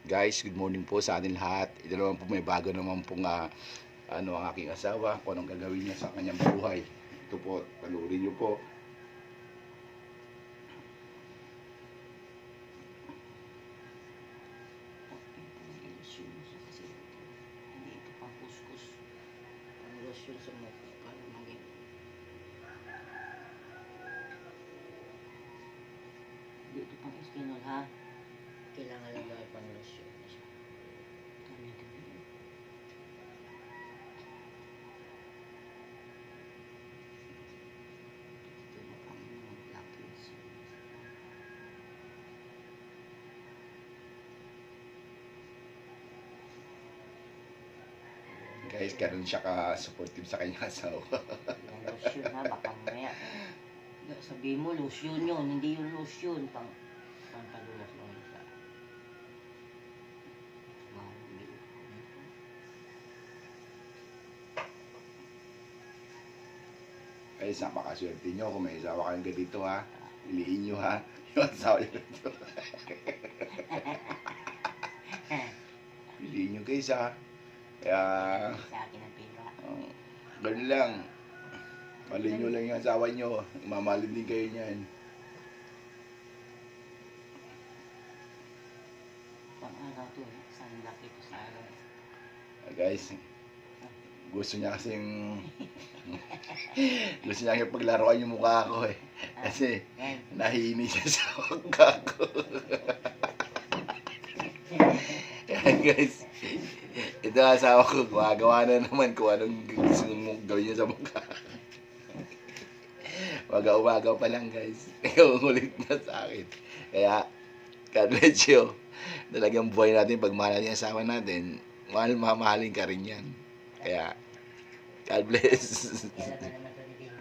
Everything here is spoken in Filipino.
Guys, good morning po sa atin lahat. Ito naman po may bago naman pong ang aking asawa, kung anong gagawin niya sa kanyang buhay. Ito po, panurin niyo po. Kasi hindi ito pang kuskus. Pang lotion sa mukha para maging hindi ito pang skinol ha. Kailangan lang daw pang lotion na siya. Dami-dami. Ito na pang black lotion. Guys, ganun siya ka-supportive sa kanyang asawa. Yan lotion ha, baka mamaya. Sabihin mo lotion yun, hindi yung lotion. Pang padulas lang yun siya. Guys, napakaswerte nyo kung may asawa kayong ganito ha. Piliin nyo ha. Yung asawa nyo ganito. Piliin nyo guys ha. Kaya, Sa akin ang pera. ganun lang. Malin nyo lang yung asawa nyo. Mamahalin din kayo niyan. Pang araw to, isang laki to sa araw. Guys, gusto niya kasing gusto niya paglaruan yung mukha ko eh. Kasi nahihinig siya sa mukha ko. Yan guys. Ito ang asawa ko, gumagawa na naman kung anong gusto mong gawin niya sa mukha. Umaga-umaga pa lang guys. Kaya umulit na sa akin. Kaya, God bless you. Talagang buhay natin, pagmahal natin yung asawa natin, mamahalin ka rin yan. Kaya, God bless. Kailan ka naman